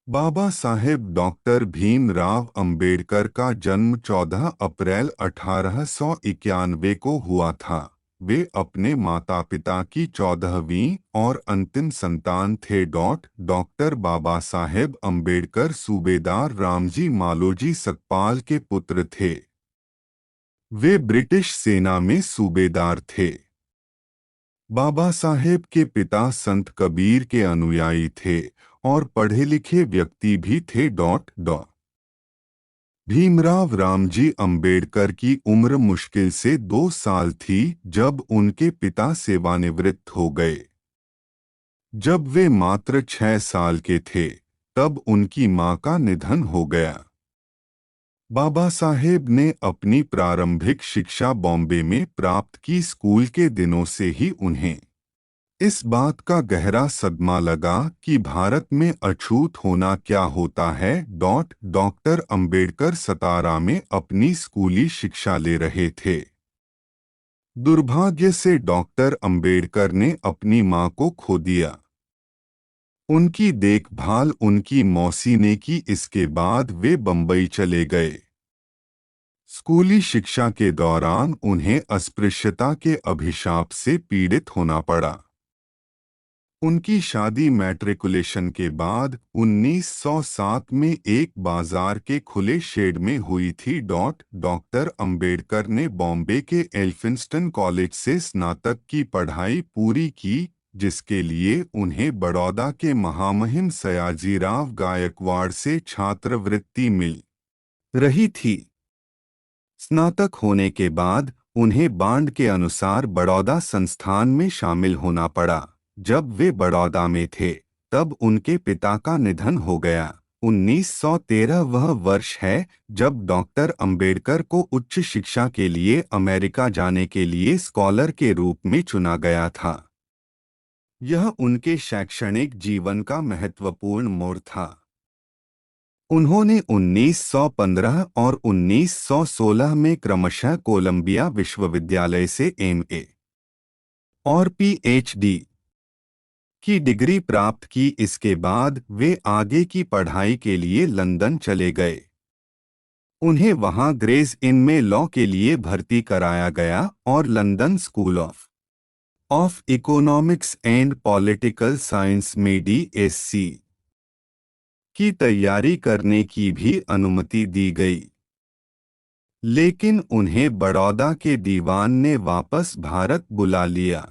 Baba Saheb doctor Bhimrao Ambedkar का जन्म 14 अप्रैल 1891 को हुआ था। वे अपने माता पिता की 14वीं और अंतिम संतान थे। डॉक्टर बाबा साहेब अंबेडकर सूबेदार रामजी मालोजी सकपाल के पुत्र थे। वे ब्रिटिश सेना में सूबेदार थे। बाबा साहेब के पिता संत कबीर के अनुयायी थे और पढ़े लिखे व्यक्ति भी थे। भीमराव रामजी अंबेडकर की उम्र मुश्किल से 2 साल थी जब उनके पिता सेवानिवृत्त हो गए। जब वे मात्र 6 साल के थे तब उनकी मां का निधन हो गया। बाबा साहेब ने अपनी प्रारंभिक शिक्षा बॉम्बे में प्राप्त की। स्कूल के दिनों से ही उन्हें इस बात का गहरा सदमा लगा कि भारत में अछूत होना क्या होता है। डॉक्टर अंबेडकर सतारा में अपनी स्कूली शिक्षा ले रहे थे। दुर्भाग्य से डॉक्टर अंबेडकर ने अपनी मां को खो दिया। उनकी देखभाल उनकी मौसी ने की। इसके बाद वे बंबई चले गए। स्कूली शिक्षा के दौरान उन्हें अस्पृश्यता के अभिशाप से पीड़ित होना पड़ा। उनकी शादी मैट्रिकुलेशन के बाद 1907 में एक बाजार के खुले शेड में हुई थी। डॉक्टर अंबेडकर ने बॉम्बे के एल्फिंस्टन कॉलेज से स्नातक की पढ़ाई पूरी की, जिसके लिए उन्हें बड़ौदा के महामहिम सयाजीराव गायकवाड़ से छात्रवृत्ति मिल रही थी। स्नातक होने के बाद उन्हें बांड के अनुसार बड़ौदा संस्थान में शामिल होना पड़ा। जब वे बड़ौदा में थे तब उनके पिता का निधन हो गया। 1913 वह वर्ष है जब डॉक्टर अंबेडकर को उच्च शिक्षा के लिए अमेरिका जाने के लिए स्कॉलर के रूप में चुना गया था। यह उनके शैक्षणिक जीवन का महत्वपूर्ण मोड़ था। उन्होंने 1915 और 1916 में क्रमशः कोलंबिया विश्वविद्यालय से एमए और पीएचडी की डिग्री प्राप्त की। इसके बाद वे आगे की पढ़ाई के लिए लंदन चले गए। उन्हें वहां ग्रेज इन में लॉ के लिए भर्ती कराया गया और London school of economics and political science में डीएससी की तैयारी करने की भी अनुमति दी गई। लेकिन उन्हें बड़ौदा के दीवान ने वापस भारत बुला लिया।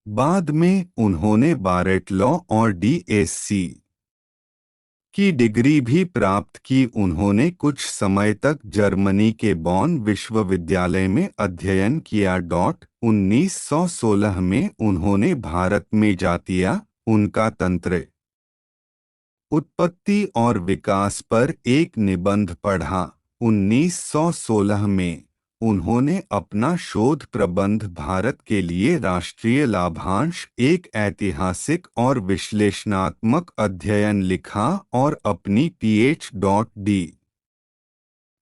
बाद में उन्होंने बारेट लॉ और डीएससी की डिग्री भी प्राप्त की। उन्होंने कुछ समय तक जर्मनी के बॉन विश्वविद्यालय में अध्ययन किया। 1916 में उन्होंने भारत में जातीय उनका तंत्र उत्पत्ति और विकास पर एक निबंध पढ़ा। 1916 में उन्होंने अपना शोध प्रबंध भारत के लिए राष्ट्रीय लाभांश एक ऐतिहासिक और विश्लेषणात्मक अध्ययन लिखा और अपनी पीएचडी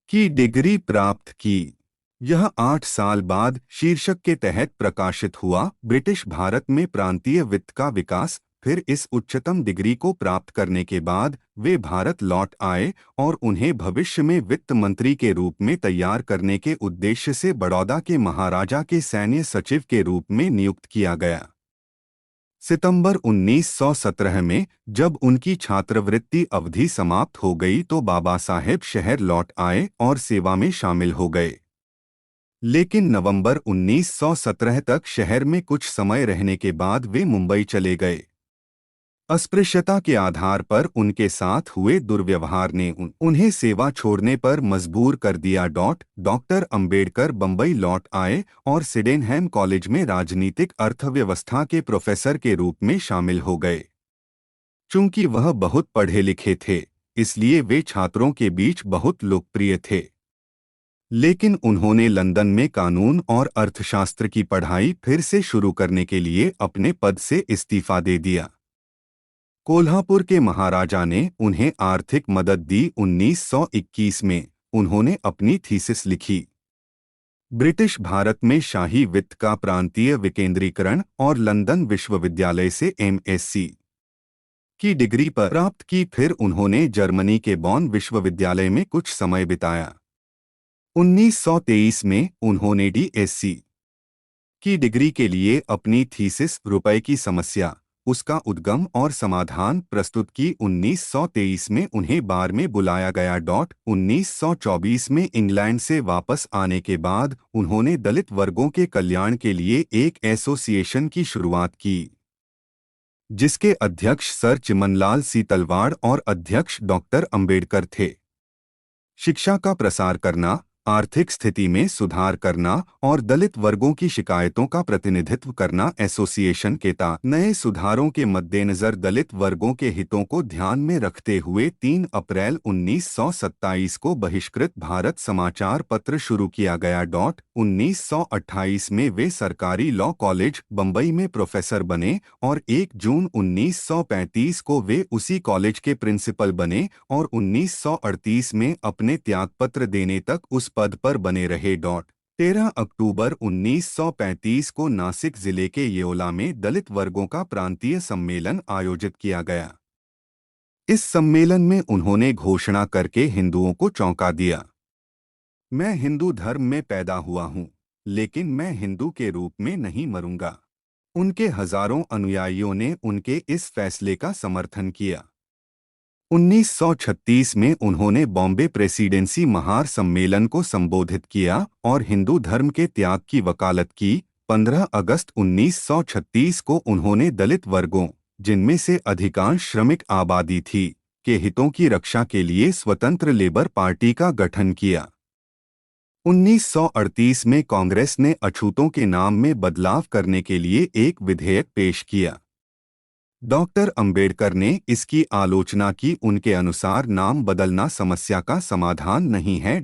की डिग्री प्राप्त की। यह 8 साल बाद शीर्षक के तहत प्रकाशित हुआ। ब्रिटिश भारत में प्रांतीय वित्त का विकास। फिर इस उच्चतम डिग्री को प्राप्त करने के बाद वे भारत लौट आए और उन्हें भविष्य में वित्त मंत्री के रूप में तैयार करने के उद्देश्य से बड़ौदा के महाराजा के सैन्य सचिव के रूप में नियुक्त किया गया। सितंबर 1917 में जब उनकी छात्रवृत्ति अवधि समाप्त हो गई तो बाबा साहेब शहर लौट आए और सेवा में शामिल हो गए। लेकिन नवंबर 1917 तक शहर में कुछ समय रहने के बाद वे मुंबई चले गए। अस्पृश्यता के आधार पर उनके साथ हुए दुर्व्यवहार ने उन्हें सेवा छोड़ने पर मजबूर कर दिया। डॉक्टर अंबेडकर बंबई लौट आए और सिडेनहैम कॉलेज में राजनीतिक अर्थव्यवस्था के प्रोफेसर के रूप में शामिल हो गए। चूंकि वह बहुत पढ़े लिखे थे, इसलिए वे छात्रों के बीच बहुत लोकप्रिय थे। लेकिन उन्होंने लंदन में कानून और अर्थशास्त्र की पढ़ाई फिर से शुरू करने के लिए अपने पद से इस्तीफा दे दिया। कोल्हापुर के महाराजा ने उन्हें आर्थिक मदद दी। 1921 में उन्होंने अपनी थीसिस लिखी, ब्रिटिश भारत में शाही वित्त का प्रांतीय विकेंद्रीकरण, और लंदन विश्वविद्यालय से एमएससी की डिग्री पर प्राप्त की। फिर उन्होंने जर्मनी के बॉन विश्वविद्यालय में कुछ समय बिताया। 1923 में उन्होंने डीएससी की डिग्री के लिए अपनी थीसिस रुपए की समस्या, उसका उद्गम और समाधान प्रस्तुत की। 1923 में उन्हें बार में बुलाया गया। 1924 में इंग्लैंड से वापस आने के बाद उन्होंने दलित वर्गों के कल्याण के लिए एक एसोसिएशन की शुरुआत की, जिसके अध्यक्ष सर चिमनलाल सीतलवाड़ और अध्यक्ष डॉक्टर अंबेडकर थे। शिक्षा का प्रसार करना, आर्थिक स्थिति में सुधार करना और दलित वर्गों की शिकायतों का प्रतिनिधित्व करना एसोसिएशन के नए सुधारों के मद्देनजर दलित वर्गों के हितों को ध्यान में रखते हुए 3 अप्रैल 1927 को बहिष्कृत भारत समाचार पत्र शुरू किया गया। 1928 में वे सरकारी लॉ कॉलेज बंबई में प्रोफेसर बने और 1 जून 1935 को वे उसी कॉलेज के प्रिंसिपल बने और 1938 में अपने त्यागपत्र देने तक उस पद पर बने रहे। 13 अक्टूबर 1935 को नासिक जिले के येओला में दलित वर्गों का प्रांतीय सम्मेलन आयोजित किया गया। इस सम्मेलन में उन्होंने घोषणा करके हिंदुओं को चौंका दिया, मैं हिंदू धर्म में पैदा हुआ हूं, लेकिन मैं हिंदू के रूप में नहीं मरूंगा। उनके हजारों अनुयायियों ने उनके इस फैसले का समर्थन किया। 1936 में उन्होंने बॉम्बे प्रेसिडेंसी महार सम्मेलन को संबोधित किया और हिंदू धर्म के त्याग की वकालत की। 15 अगस्त 1936 को उन्होंने दलित वर्गों, जिनमें से अधिकांश श्रमिक आबादी थी, के हितों की रक्षा के लिए स्वतंत्र लेबर पार्टी का गठन किया। 1938 में कांग्रेस ने अछूतों के नाम में बदलाव करने के लिए एक विधेयक पेश किया। डॉक्टर अंबेडकर ने इसकी आलोचना की। उनके अनुसार नाम बदलना समस्या का समाधान नहीं है।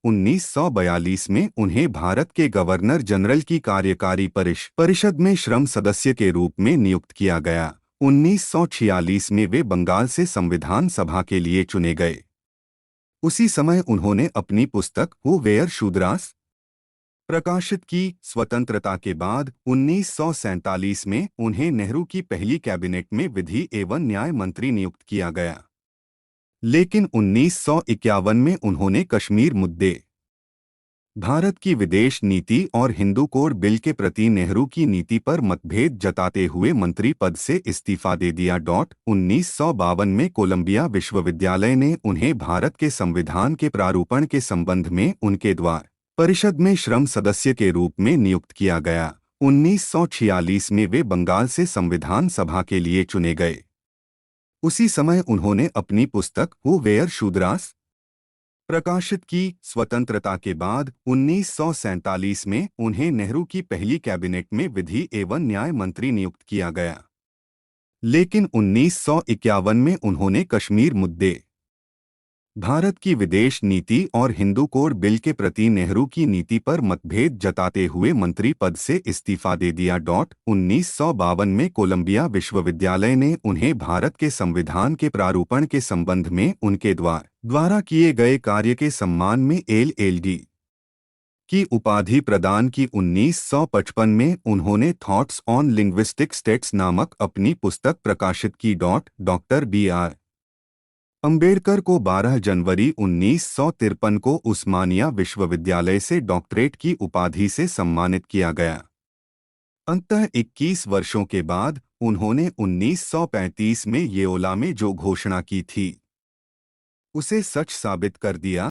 1942 में उन्हें भारत के गवर्नर जनरल की कार्यकारी परिषद में श्रम सदस्य के रूप में नियुक्त किया गया। 1946 में वे बंगाल से संविधान सभा के लिए चुने गए। उसी समय उन्होंने अपनी पुस्तक हु वेयर शूद्रास प्रकाशित की। स्वतंत्रता के बाद 1947 में उन्हें नेहरू की पहली कैबिनेट में विधि एवं न्याय मंत्री नियुक्त किया गया, लेकिन 1951 में उन्होंने कश्मीर मुद्दे, भारत की विदेश नीति और हिंदू कोड बिल के प्रति नेहरू की नीति पर मतभेद जताते हुए मंत्री पद से इस्तीफा दे दिया। 1952 में कोलंबिया विश्वविद्यालय ने उन्हें भारत के संविधान के प्रारूपण के संबंध में उनके द्वारा परिषद में श्रम सदस्य के रूप में नियुक्त किया गया। 1946 में वे बंगाल से संविधान सभा के लिए चुने गए। उसी समय उन्होंने अपनी पुस्तक हु वेयर शूद्रास प्रकाशित की। स्वतंत्रता के बाद 1947 में उन्हें नेहरू की पहली कैबिनेट में विधि एवं न्याय मंत्री नियुक्त किया गया, लेकिन 1951 में उन्होंने कश्मीर मुद्दे, भारत की विदेश नीति और हिंदू कोड बिल के प्रति नेहरू की नीति पर मतभेद जताते हुए मंत्री पद से इस्तीफा दे दिया। 1952 में कोलंबिया विश्वविद्यालय ने उन्हें भारत के संविधान के प्रारूपण के संबंध में उनके द्वारा किए गए कार्य के सम्मान में एलएलडी की उपाधि प्रदान की। 1955 में उन्होंने थॉट्स ऑन लिंग्विस्टिक स्टेट्स नामक अपनी पुस्तक प्रकाशित की। Doctor B R. अंबेडकर को 12 जनवरी 1953 को उस्मानिया विश्वविद्यालय से डॉक्टरेट की उपाधि से सम्मानित किया गया। अंततः 21 वर्षों के बाद उन्होंने 1935 में येओला में जो घोषणा की थी, उसे सच साबित कर दिया।